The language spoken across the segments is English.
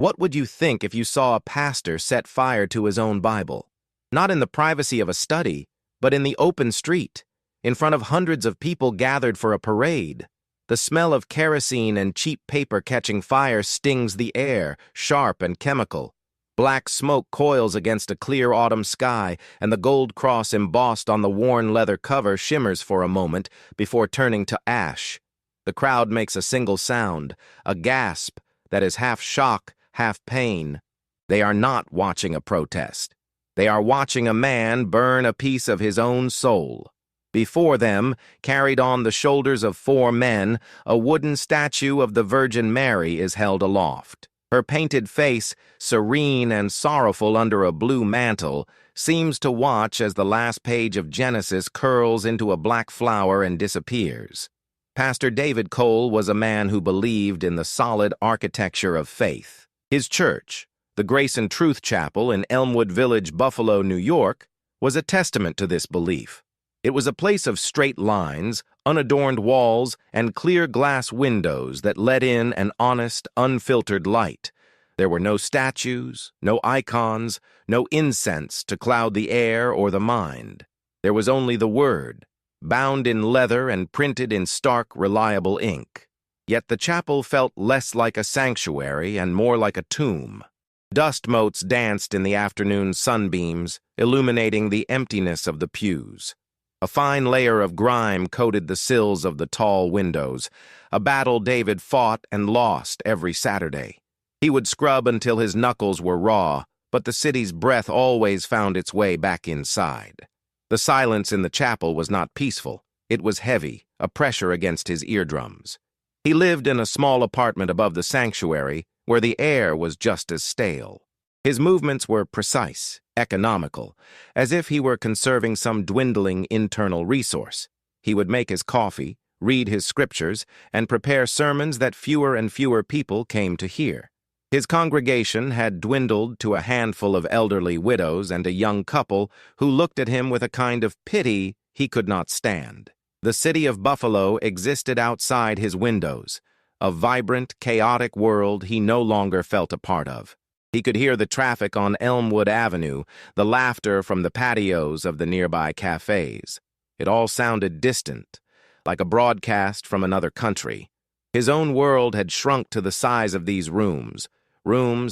What would you think if you saw a pastor set fire to his own Bible? Not in the privacy of a study, but in the open street, in front of hundreds of people gathered for a parade. The smell of kerosene and cheap paper catching fire stings the air, sharp and chemical. Black smoke coils against a clear autumn sky, and the gold cross embossed on the worn leather cover shimmers for a moment before turning to ash. The crowd makes a single sound, a gasp that is half shock, half pain. They are not watching a protest. They are watching a man burn a piece of his own soul. Before them, carried on the shoulders of 4 men, a wooden statue of the Virgin Mary is held aloft. Her painted face, serene and sorrowful under a blue mantle, seems to watch as the last page of Genesis curls into a black flower and disappears. Pastor David Cole was a man who believed in the solid architecture of faith. His church, the Grace and Truth Chapel in Elmwood Village, Buffalo, New York, was a testament to this belief. It was a place of straight lines, unadorned walls, and clear glass windows that let in an honest, unfiltered light. There were no statues, no icons, no incense to cloud the air or the mind. There was only the Word, bound in leather and printed in stark, reliable ink. Yet the chapel felt less like a sanctuary and more like a tomb. Dust motes danced in the afternoon sunbeams, illuminating the emptiness of the pews. A fine layer of grime coated the sills of the tall windows, a battle David fought and lost every Saturday. He would scrub until his knuckles were raw, but the city's breath always found its way back inside. The silence in the chapel was not peaceful. It was heavy, a pressure against his eardrums. He lived in a small apartment above the sanctuary, where the air was just as stale. His movements were precise, economical, as if he were conserving some dwindling internal resource. He would make his coffee, read his scriptures, and prepare sermons that fewer and fewer people came to hear. His congregation had dwindled to a handful of elderly widows and a young couple who looked at him with a kind of pity he could not stand. The city of Buffalo existed outside his windows, a vibrant, chaotic world he no longer felt a part of. He could hear the traffic on Elmwood Avenue, the laughter from the patios of the nearby cafes. It all sounded distant, like a broadcast from another country. His own world had shrunk to the size of these rooms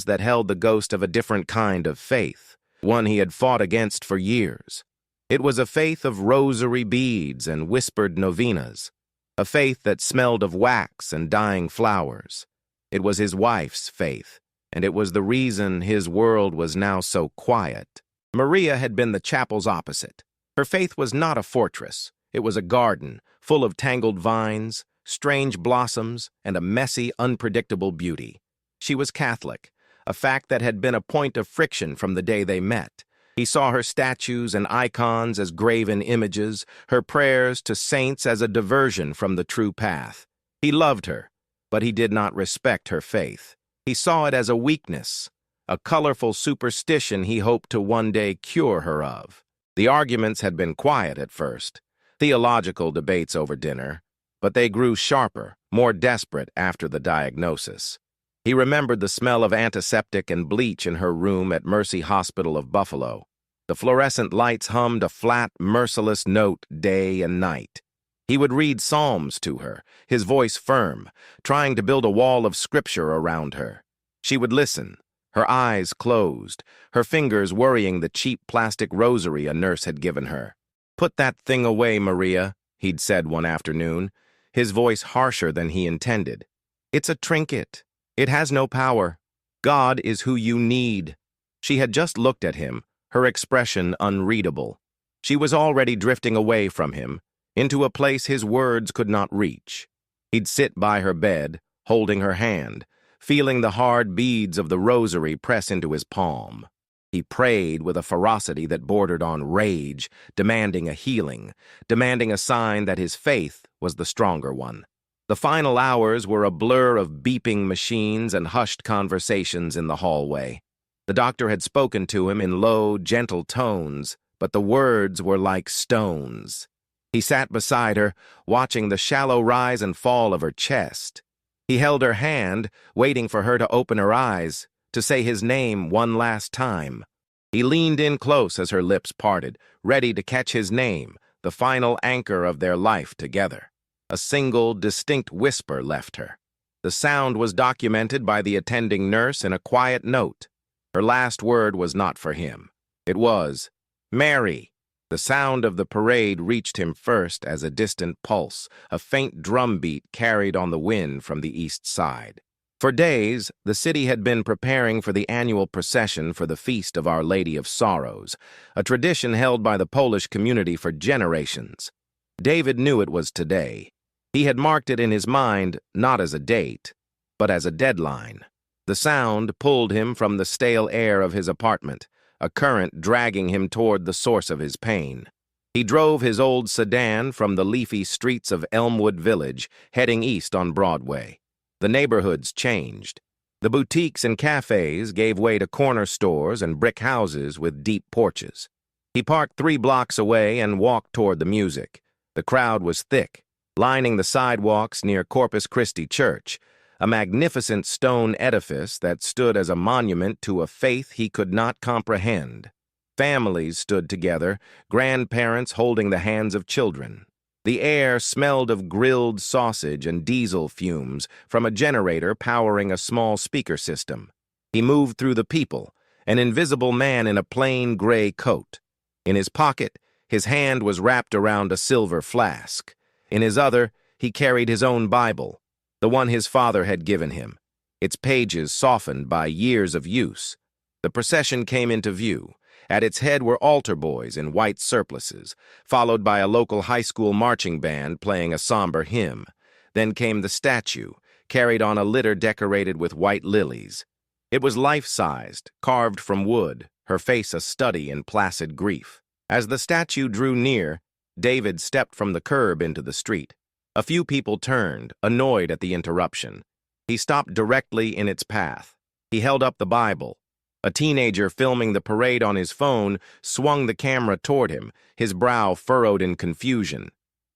that held the ghost of a different kind of faith, one he had fought against for years. It was a faith of rosary beads and whispered novenas, a faith that smelled of wax and dying flowers. It was his wife's faith, and it was the reason his world was now so quiet. Maria had been the chapel's opposite. Her faith was not a fortress. It was a garden, full of tangled vines, strange blossoms, and a messy, unpredictable beauty. She was Catholic, a fact that had been a point of friction from the day they met. He saw her statues and icons as graven images, her prayers to saints as a diversion from the true path. He loved her, but he did not respect her faith. He saw it as a weakness, a colorful superstition he hoped to one day cure her of. The arguments had been quiet at first, theological debates over dinner, but they grew sharper, more desperate after the diagnosis. He remembered the smell of antiseptic and bleach in her room at Mercy Hospital of Buffalo. The fluorescent lights hummed a flat, merciless note day and night. He would read psalms to her, his voice firm, trying to build a wall of scripture around her. She would listen, her eyes closed, her fingers worrying the cheap plastic rosary a nurse had given her. "Put that thing away, Maria," he'd said one afternoon, his voice harsher than he intended. "It's a trinket. It has no power. God is who you need." She had just looked at him, her expression unreadable. She was already drifting away from him, into a place his words could not reach. He'd sit by her bed, holding her hand, feeling the hard beads of the rosary press into his palm. He prayed with a ferocity that bordered on rage, demanding a healing, demanding a sign that his faith was the stronger one. The final hours were a blur of beeping machines and hushed conversations in the hallway. The doctor had spoken to him in low, gentle tones, but the words were like stones. He sat beside her, watching the shallow rise and fall of her chest. He held her hand, waiting for her to open her eyes, to say his name one last time. He leaned in close as her lips parted, ready to catch his name, the final anchor of their life together. A single, distinct whisper left her. The sound was documented by the attending nurse in a quiet note. Her last word was not for him. It was, "Mary." The sound of the parade reached him first as a distant pulse, a faint drumbeat carried on the wind from the east side. For days, the city had been preparing for the annual procession for the Feast of Our Lady of Sorrows, a tradition held by the Polish community for generations. David knew it was today. He had marked it in his mind not as a date, but as a deadline. The sound pulled him from the stale air of his apartment, a current dragging him toward the source of his pain. He drove his old sedan from the leafy streets of Elmwood Village, heading east on Broadway. The neighborhoods changed. The boutiques and cafes gave way to corner stores and brick houses with deep porches. He parked 3 blocks away and walked toward the music. The crowd was thick, lining the sidewalks near Corpus Christi Church, a magnificent stone edifice that stood as a monument to a faith he could not comprehend. Families stood together, grandparents holding the hands of children. The air smelled of grilled sausage and diesel fumes from a generator powering a small speaker system. He moved through the people, an invisible man in a plain gray coat. In his pocket, his hand was wrapped around a silver flask. In his other, he carried his own Bible, the one his father had given him, its pages softened by years of use. The procession came into view. At its head were altar boys in white surplices, followed by a local high school marching band playing a somber hymn. Then came the statue, carried on a litter decorated with white lilies. It was life-sized, carved from wood, her face a study in placid grief. As the statue drew near, David stepped from the curb into the street. A few people turned, annoyed at the interruption. He stopped directly in its path. He held up the Bible. A teenager filming the parade on his phone swung the camera toward him, his brow furrowed in confusion.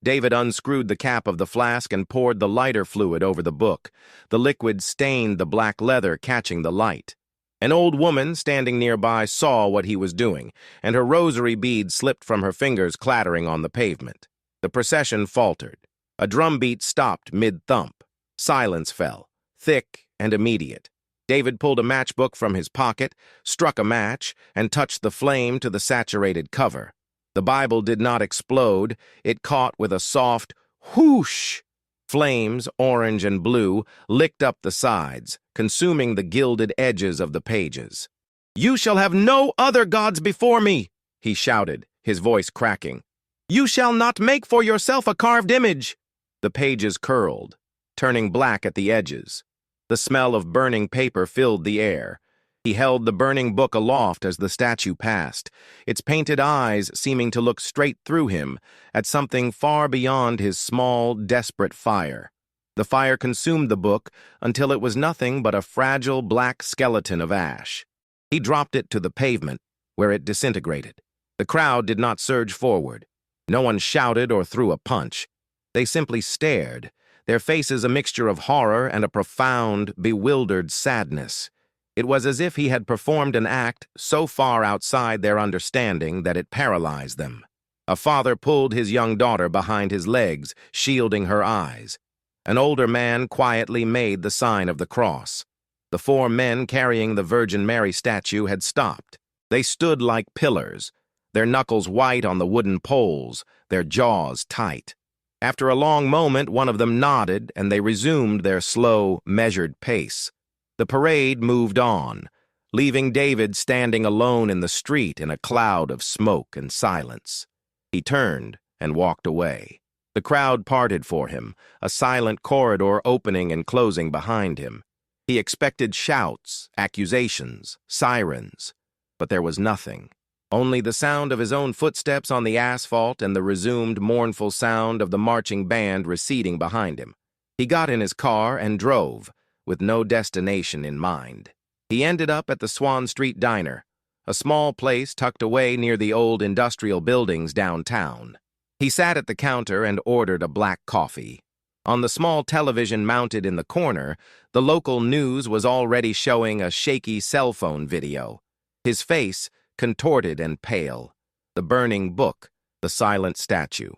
David unscrewed the cap of the flask and poured the lighter fluid over the book. The liquid stained the black leather, catching the light. An old woman standing nearby saw what he was doing, and her rosary beads slipped from her fingers, clattering on the pavement. The procession faltered. A drumbeat stopped mid-thump. Silence fell, thick and immediate. David pulled a matchbook from his pocket, struck a match, and touched the flame to the saturated cover. The Bible did not explode. It caught with a soft whoosh. Flames, orange and blue, licked up the sides, consuming the gilded edges of the pages. "You shall have no other gods before me," he shouted, his voice cracking. "You shall not make for yourself a carved image." The pages curled, turning black at the edges. The smell of burning paper filled the air. He held the burning book aloft as the statue passed, its painted eyes seeming to look straight through him at something far beyond his small, desperate fire. The fire consumed the book until it was nothing but a fragile black skeleton of ash. He dropped it to the pavement, where it disintegrated. The crowd did not surge forward. No one shouted or threw a punch. They simply stared, their faces a mixture of horror and a profound, bewildered sadness. It was as if he had performed an act so far outside their understanding that it paralyzed them. A father pulled his young daughter behind his legs, shielding her eyes. An older man quietly made the sign of the cross. The 4 men carrying the Virgin Mary statue had stopped. They stood like pillars, their knuckles white on the wooden poles, their jaws tight. After a long moment, one of them nodded, and they resumed their slow, measured pace. The parade moved on, leaving David standing alone in the street in a cloud of smoke and silence. He turned and walked away. The crowd parted for him, a silent corridor opening and closing behind him. He expected shouts, accusations, sirens, but there was nothing. Only the sound of his own footsteps on the asphalt and the resumed mournful sound of the marching band receding behind him. He got in his car and drove, with no destination in mind. He ended up at the Swan Street Diner, a small place tucked away near the old industrial buildings downtown. He sat at the counter and ordered a black coffee. On the small television mounted in the corner, the local news was already showing a shaky cell phone video. His face, contorted and pale. The burning book, the silent statue.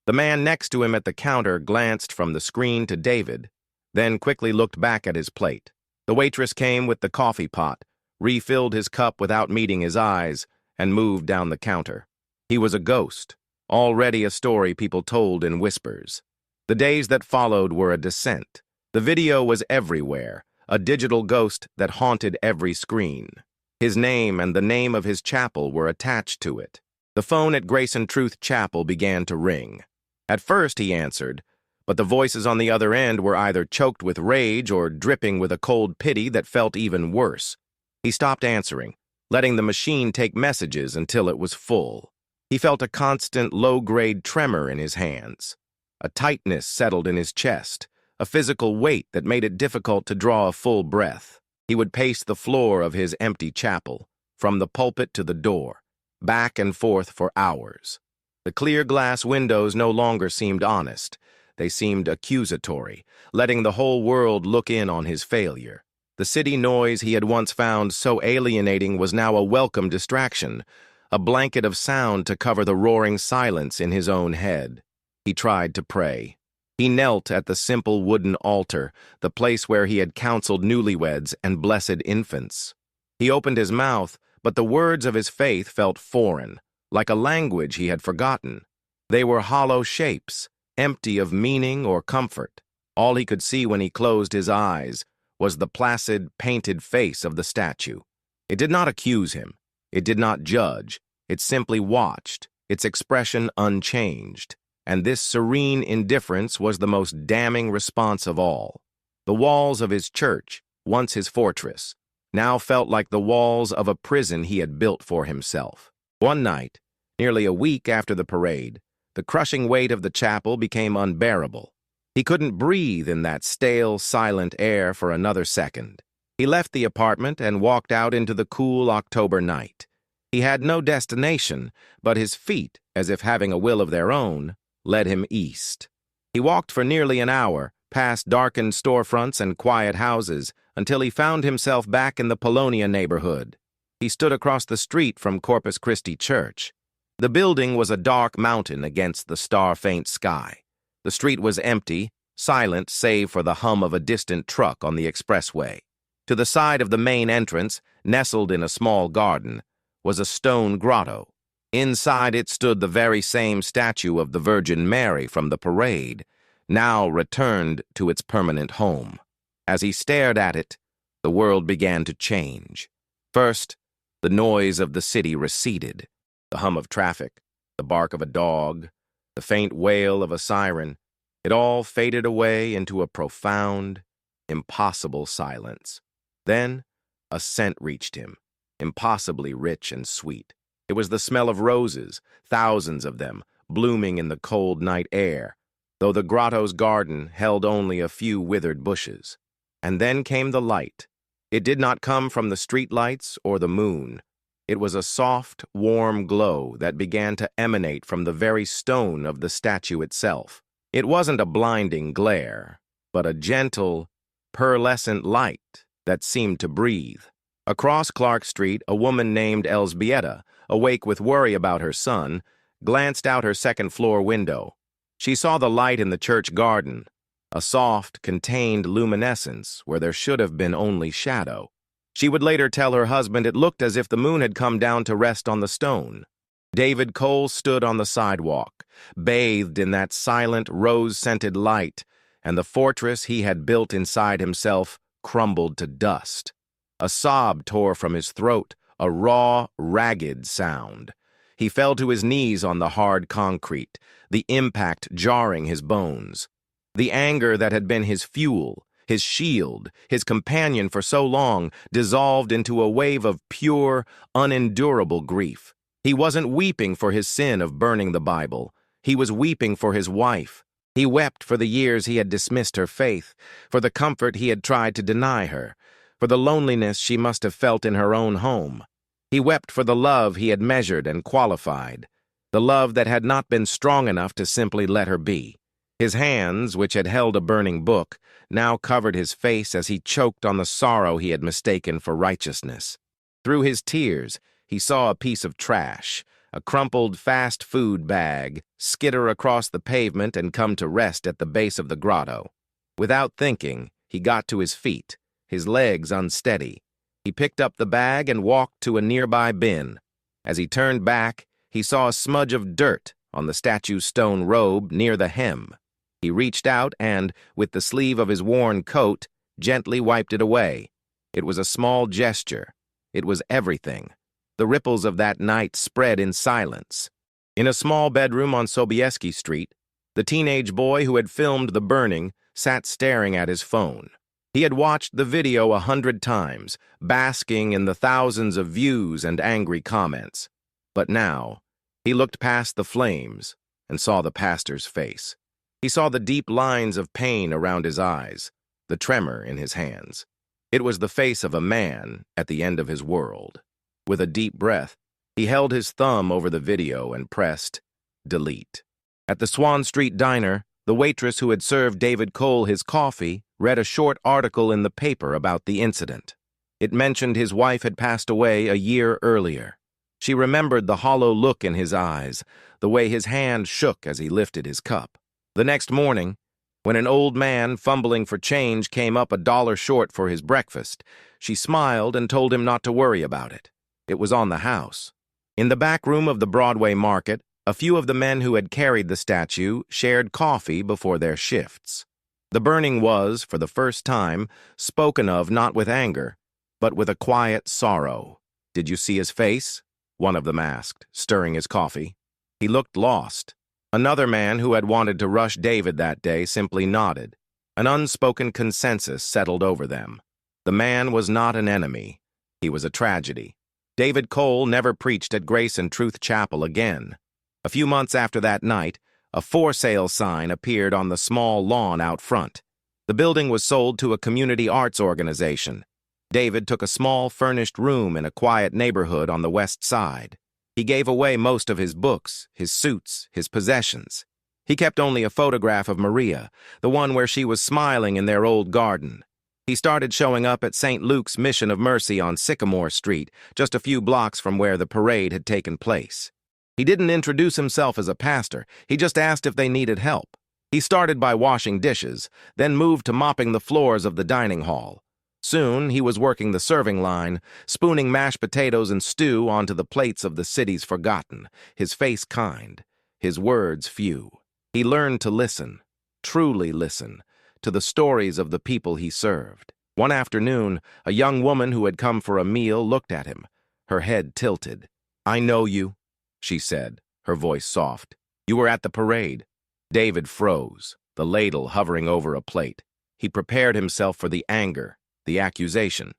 The man next to him at the counter glanced from the screen to David, then quickly looked back at his plate. The waitress came with the coffee pot, refilled his cup without meeting his eyes, and moved down the counter. He was a ghost, already a story people told in whispers. The days that followed were a descent. The video was everywhere, a digital ghost that haunted every screen. His name and the name of his chapel were attached to it. The phone at Grace and Truth Chapel began to ring. At first he answered, but the voices on the other end were either choked with rage or dripping with a cold pity that felt even worse. He stopped answering, letting the machine take messages until it was full. He felt a constant low-grade tremor in his hands. A tightness settled in his chest, a physical weight that made it difficult to draw a full breath. He would pace the floor of his empty chapel, from the pulpit to the door, back and forth for hours. The clear glass windows no longer seemed honest. They seemed accusatory, letting the whole world look in on his failure. The city noise he had once found so alienating was now a welcome distraction, a blanket of sound to cover the roaring silence in his own head. He tried to pray. He knelt at the simple wooden altar, the place where he had counseled newlyweds and blessed infants. He opened his mouth, but the words of his faith felt foreign, like a language he had forgotten. They were hollow shapes, empty of meaning or comfort. All he could see when he closed his eyes was the placid, painted face of the statue. It did not accuse him. It did not judge. It simply watched, its expression unchanged. And this serene indifference was the most damning response of all. The walls of his church, once his fortress, now felt like the walls of a prison he had built for himself. One night, nearly a week after the parade, the crushing weight of the chapel became unbearable. He couldn't breathe in that stale, silent air for another second. He left the apartment and walked out into the cool October night. He had no destination, but his feet, as if having a will of their own, led him east. He walked for nearly an hour, past darkened storefronts and quiet houses, until he found himself back in the Polonia neighborhood. He stood across the street from Corpus Christi Church. The building was a dark mountain against the star-faint sky. The street was empty, silent save for the hum of a distant truck on the expressway. To the side of the main entrance, nestled in a small garden, was a stone grotto. Inside it stood the very same statue of the Virgin Mary from the parade, now returned to its permanent home. As he stared at it, the world began to change. First, the noise of the city receded. The hum of traffic, the bark of a dog, the faint wail of a siren, it all faded away into a profound, impossible silence. Then, a scent reached him, impossibly rich and sweet. It was the smell of roses, thousands of them, blooming in the cold night air, though the grotto's garden held only a few withered bushes. And then came the light. It did not come from the streetlights or the moon. It was a soft, warm glow that began to emanate from the very stone of the statue itself. It wasn't a blinding glare, but a gentle, pearlescent light that seemed to breathe. Across Clark Street, a woman named Elzbieta, awake with worry about her son, glanced out her second-floor window. She saw the light in the church garden, a soft, contained luminescence where there should have been only shadow. She would later tell her husband it looked as if the moon had come down to rest on the stone. David Cole stood on the sidewalk, bathed in that silent, rose-scented light, and the fortress he had built inside himself crumbled to dust. A sob tore from his throat, a raw, ragged sound. He fell to his knees on the hard concrete, the impact jarring his bones. The anger that had been his fuel, his shield, his companion for so long, dissolved into a wave of pure, unendurable grief. He wasn't weeping for his sin of burning the Bible. He was weeping for his wife. He wept for the years he had dismissed her faith, for the comfort he had tried to deny her, for the loneliness she must have felt in her own home. He wept for the love he had measured and qualified, the love that had not been strong enough to simply let her be. His hands, which had held a burning book, now covered his face as he choked on the sorrow he had mistaken for righteousness. Through his tears, he saw a piece of trash, a crumpled fast food bag, skitter across the pavement and come to rest at the base of the grotto. Without thinking, he got to his feet, his legs unsteady. He picked up the bag and walked to a nearby bin. As he turned back, he saw a smudge of dirt on the statue's stone robe near the hem. He reached out and, with the sleeve of his worn coat, gently wiped it away. It was a small gesture. It was everything. The ripples of that night spread in silence. In a small bedroom on Sobieski Street, the teenage boy who had filmed the burning sat staring at his phone. He had watched the video 100 times, basking in the thousands of views and angry comments. But now, he looked past the flames and saw the pastor's face. He saw the deep lines of pain around his eyes, the tremor in his hands. It was the face of a man at the end of his world. With a deep breath, he held his thumb over the video and pressed delete. At the Swan Street diner, the waitress who had served David Cole his coffee read a short article in the paper about the incident. It mentioned his wife had passed away a year earlier. She remembered the hollow look in his eyes, the way his hand shook as he lifted his cup. The next morning, when an old man fumbling for change came up $1 short for his breakfast, she smiled and told him not to worry about it. It was on the house. In the back room of the Broadway market, a few of the men who had carried the statue shared coffee before their shifts. The burning was, for the first time, spoken of not with anger, but with a quiet sorrow. "Did you see his face?" one of them asked, stirring his coffee. He looked lost. Another man who had wanted to rush David that day simply nodded. An unspoken consensus settled over them. The man was not an enemy. He was a tragedy. David Cole never preached at Grace and Truth Chapel again. A few months after that night, a for sale sign appeared on the small lawn out front. The building was sold to a community arts organization. David took a small furnished room in a quiet neighborhood on the west side. He gave away most of his books, his suits, his possessions. He kept only a photograph of Maria, the one where she was smiling in their old garden. He started showing up at St. Luke's Mission of Mercy on Sycamore Street, just a few blocks from where the parade had taken place. He didn't introduce himself as a pastor, he just asked if they needed help. He started by washing dishes, then moved to mopping the floors of the dining hall. Soon, he was working the serving line, spooning mashed potatoes and stew onto the plates of the city's forgotten, his face kind, his words few. He learned to listen, truly listen, to the stories of the people he served. One afternoon, a young woman who had come for a meal looked at him, her head tilted. "I know you," she said, her voice soft. "You were at the parade." David froze, the ladle hovering over a plate. He prepared himself for the anger, the accusation,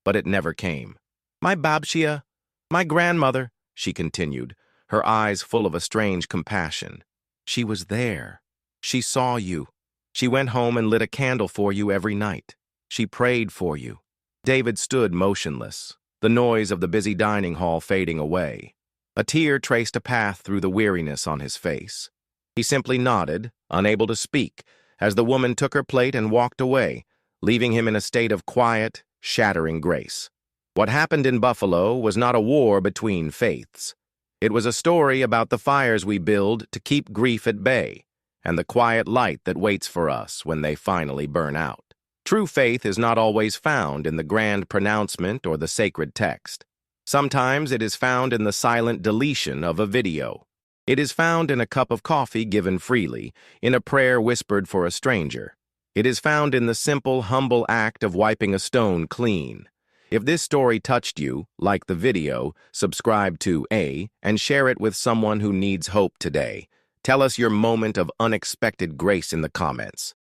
but it never came. "My Babshia, my grandmother," she continued, her eyes full of a strange compassion. "She was there. She saw you. She went home and lit a candle for you every night. She prayed for you." David stood motionless, the noise of the busy dining hall fading away. A tear traced a path through the weariness on his face. He simply nodded, unable to speak, as the woman took her plate and walked away, leaving him in a state of quiet, shattering grace. What happened in Buffalo was not a war between faiths. It was a story about the fires we build to keep grief at bay, and the quiet light that waits for us when they finally burn out. True faith is not always found in the grand pronouncement or the sacred text. Sometimes it is found in the silent deletion of a video. It is found in a cup of coffee given freely, in a prayer whispered for a stranger. It is found in the simple, humble act of wiping a stone clean. If this story touched you, like the video, subscribe to and share it with someone who needs hope today. Tell us your moment of unexpected grace in the comments.